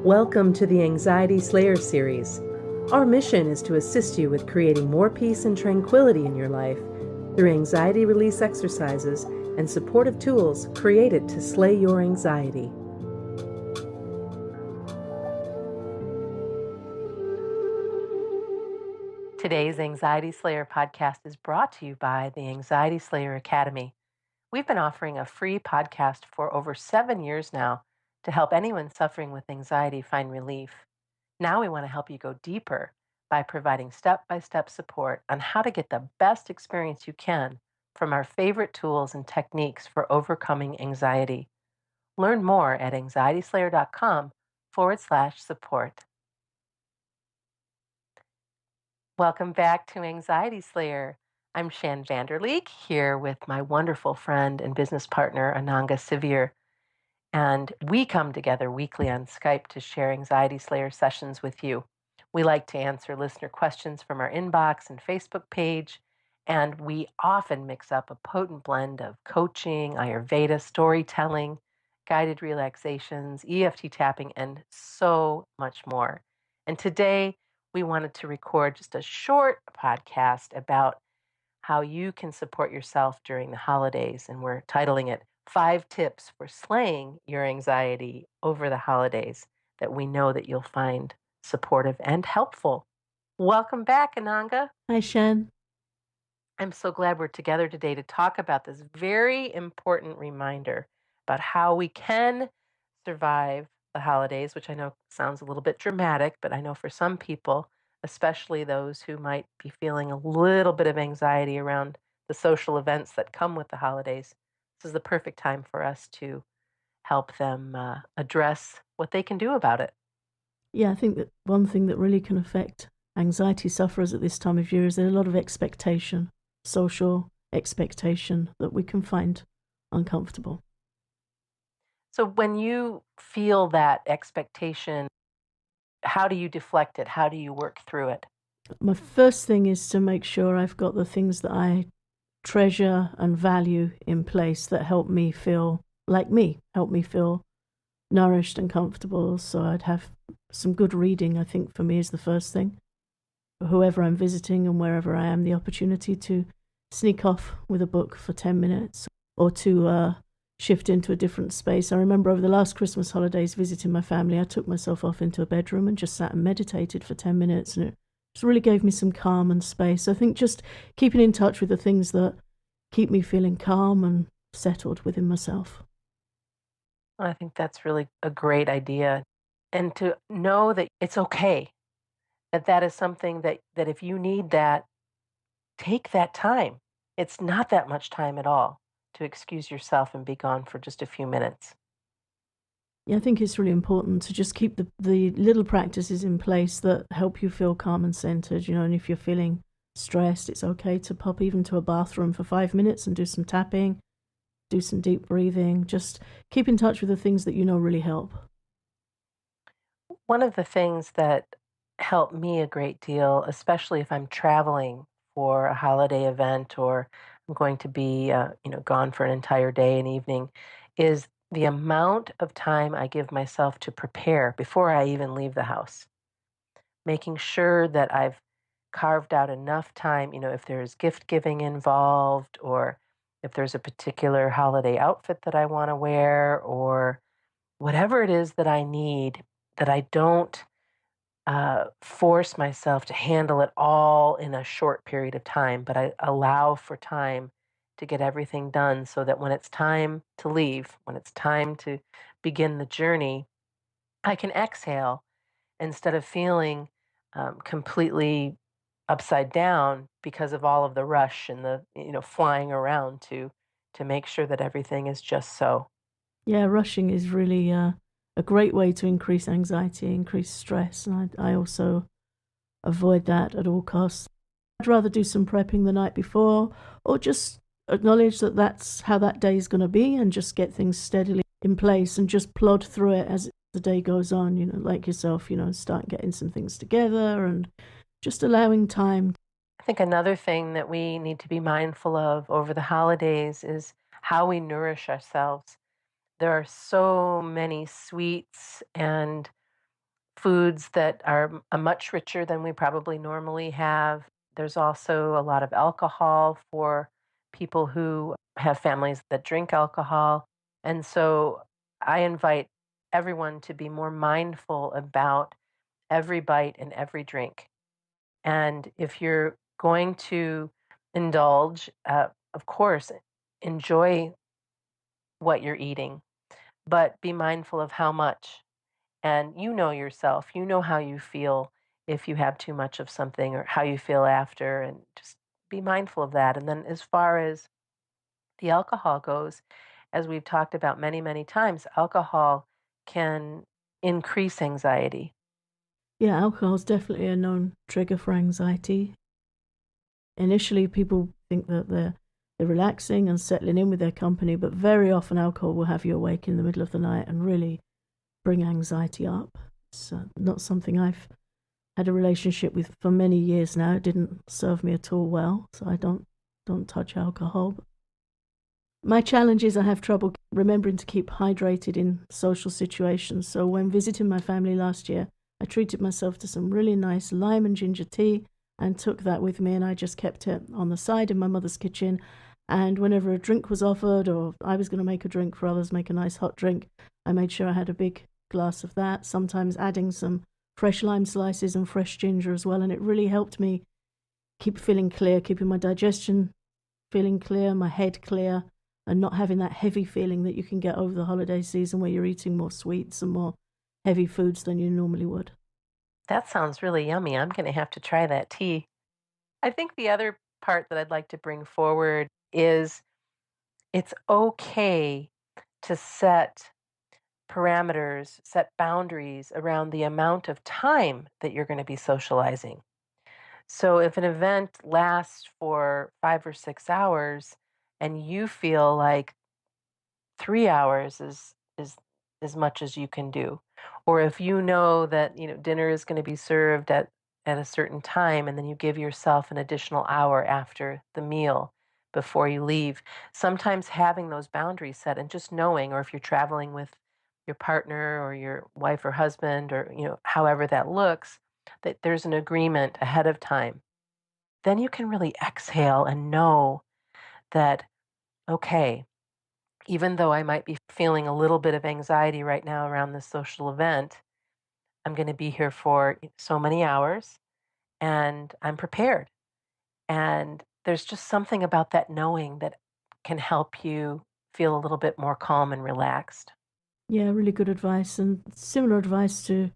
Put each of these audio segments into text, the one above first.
Welcome to the Anxiety Slayer series. Our mission is to assist you with creating more peace and tranquility in your life through anxiety release exercises and supportive tools created to slay your anxiety. Today's Anxiety Slayer podcast is brought to you by the Anxiety Slayer Academy. We've been offering a free podcast for over 7 years now to help anyone suffering with anxiety find relief. Now we want to help you go deeper by providing step-by-step support on how to get the best experience you can from our favorite tools and techniques for overcoming anxiety. Learn more at anxietyslayer.com/support. Welcome back to Anxiety Slayer. I'm Shan Vanderleek here with my wonderful friend and business partner, Ananga Sivyer. And we come together weekly on Skype to share Anxiety Slayer sessions with you. We like to answer listener questions from our inbox and Facebook page, and we often mix up a potent blend of coaching, Ayurveda, storytelling, guided relaxations, EFT tapping, and so much more. And today, we wanted to record just a short podcast about how you can support yourself during the holidays, and we're titling it 5 Tips for Slaying Your Anxiety Over the Holidays that we know that you'll find supportive and helpful. Welcome back, Ananga. Hi, Shan. I'm so glad we're together today to talk about this very important reminder about how we can survive the holidays, which I know sounds a little bit dramatic, but I know for some people, especially those who might be feeling a little bit of anxiety around the social events that come with the holidays, this is the perfect time for us to help them address what they can do about it. Yeah, I think that one thing that really can affect anxiety sufferers at this time of year is there's a lot of expectation, social expectation that we can find uncomfortable. So when you feel that expectation, how do you deflect it? How do you work through it? My first thing is to make sure I've got the things that I treasure and value in place that help me feel like me, help me feel nourished and comfortable. So I'd have some good reading, I think, for me is the first thing. Whoever I'm visiting and wherever I am, the opportunity to sneak off with a book for 10 minutes or to shift into a different space. I remember over the last Christmas holidays visiting my family, I took myself off into a bedroom and just sat and meditated for 10 minutes, and it just really gave me some calm and space. I think just keeping in touch with the things that keep me feeling calm and settled within myself. I think that's really a great idea. And to know that it's okay, that that is something that if you need that, take that time. It's not that much time at all to excuse yourself and be gone for just a few minutes. Yeah, I think it's really important to just keep the little practices in place that help you feel calm and centered, and if you're feeling stressed, it's okay to pop even to a bathroom for 5 minutes and do some tapping, do some deep breathing, just keep in touch with the things that really help. One of the things that help me a great deal, especially if I'm traveling for a holiday event or I'm going to be, gone for an entire day and evening, is the amount of time I give myself to prepare before I even leave the house. Making sure that I've carved out enough time, if there's gift giving involved or if there's a particular holiday outfit that I want to wear or whatever it is that I need, that I don't force myself to handle it all in a short period of time, but I allow for time to get everything done so that when it's time to leave, when it's time to begin the journey, I can exhale instead of feeling completely upside down because of all of the rush and the flying around to make sure that everything is just so. Yeah, rushing is really a great way to increase anxiety, increase stress, and I also avoid that at all costs. I'd rather do some prepping the night before or just acknowledge that that's how that day is going to be and just get things steadily in place and just plod through it as the day goes on, like yourself, start getting some things together and just allowing time. I think another thing that we need to be mindful of over the holidays is how we nourish ourselves. There are so many sweets and foods that are much richer than we probably normally have. There's also a lot of alcohol for people who have families that drink alcohol. And so I invite everyone to be more mindful about every bite and every drink. And if you're going to indulge, of course, enjoy what you're eating, but be mindful of how much. And you know yourself, you know how you feel if you have too much of something or how you feel after, and just be mindful of that. And then, as far as the alcohol goes, as we've talked about many, many times, alcohol can increase anxiety. Yeah, alcohol is definitely a known trigger for anxiety. Initially, people think that they're relaxing and settling in with their company, but very often alcohol will have you awake in the middle of the night and really bring anxiety up. It's not something I've had a relationship with for many years now. It didn't serve me at all well, so I don't touch alcohol. My challenge is I have trouble remembering to keep hydrated in social situations. So when visiting my family last year, I treated myself to some really nice lime and ginger tea and took that with me, and I just kept it on the side in my mother's kitchen. And whenever a drink was offered, or I was going to make a drink for others, make a nice hot drink, I made sure I had a big glass of that, sometimes adding some fresh lime slices and fresh ginger as well. And it really helped me keep feeling clear, keeping my digestion feeling clear, my head clear, and not having that heavy feeling that you can get over the holiday season where you're eating more sweets and more heavy foods than you normally would. That sounds really yummy. I'm going to have to try that tea. I think the other part that I'd like to bring forward is it's okay to set parameters, set boundaries around the amount of time that you're going to be socializing. So if an event lasts for 5 or 6 hours and you feel like 3 hours is as much as you can do, or if you know that dinner is going to be served at a certain time, and then you give yourself an additional hour after the meal before you leave. Sometimes having those boundaries set and just knowing, or if you're traveling with your partner or your wife or husband, or however that looks, that there's an agreement ahead of time, then you can really exhale and know that, okay, even though I might be feeling a little bit of anxiety right now around this social event, I'm going to be here for so many hours and I'm prepared. And there's just something about that knowing that can help you feel a little bit more calm and relaxed. Yeah, really good advice, and similar advice to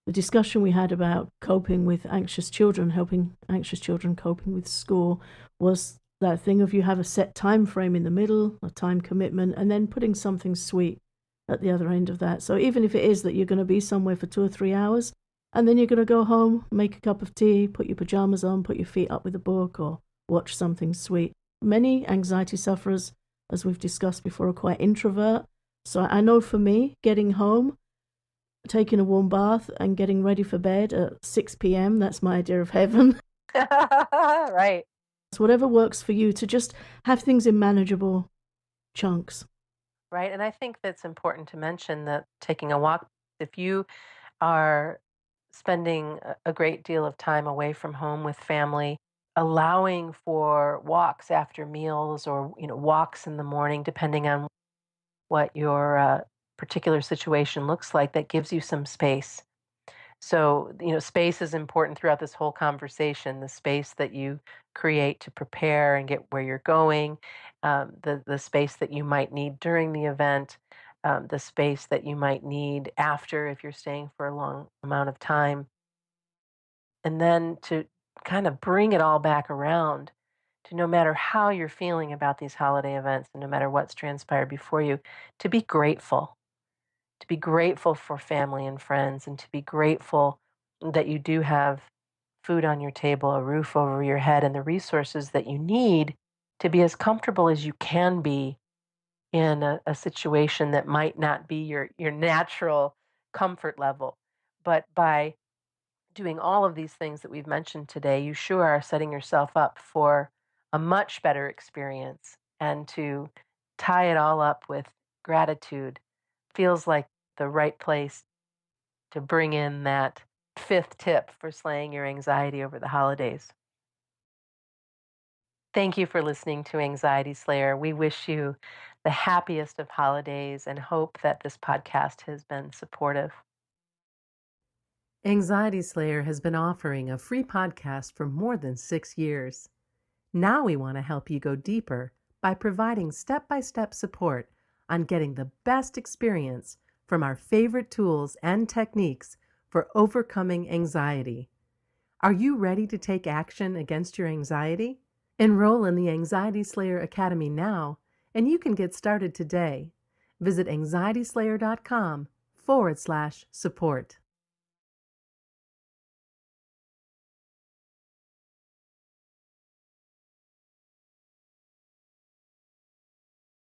the discussion we had about coping with anxious children, helping anxious children coping with school, was that thing of you have a set time frame in the middle, a time commitment, and then putting something sweet at the other end of that. So even if it is that you're going to be somewhere for 2 or 3 hours, and then you're going to go home, make a cup of tea, put your pajamas on, put your feet up with a book, or watch something sweet. Many anxiety sufferers, as we've discussed before, are quite introvert. So I know for me, getting home, taking a warm bath, and getting ready for bed at 6 p.m., that's my idea of heaven. Right. So whatever works for you, to just have things in manageable chunks. Right. And I think that's important to mention that taking a walk, if you are spending a great deal of time away from home with family, allowing for walks after meals, or walks in the morning, depending on what your particular situation looks like, that gives you some space. So, space is important throughout this whole conversation. The space that you create to prepare and get where you're going, the space that you might need during the event, the space that you might need after if you're staying for a long amount of time, and then to kind of bring it all back around to, no matter how you're feeling about these holiday events and no matter what's transpired before you, to be grateful, to be grateful for family and friends, and to be grateful that you do have food on your table, a roof over your head, and the resources that you need to be as comfortable as you can be in a situation that might not be your natural comfort level. But by doing all of these things that we've mentioned today, you sure are setting yourself up for a much better experience. And to tie it all up with gratitude feels like the right place to bring in that fifth tip for slaying your anxiety over the holidays. Thank you for listening to Anxiety Slayer. We wish you the happiest of holidays and hope that this podcast has been supportive. Anxiety Slayer has been offering a free podcast for more than 6 years. Now we want to help you go deeper by providing step-by-step support on getting the best experience from our favorite tools and techniques for overcoming anxiety. Are you ready to take action against your anxiety? Enroll in the Anxiety Slayer Academy now, and you can get started today. Visit anxietyslayer.com/support.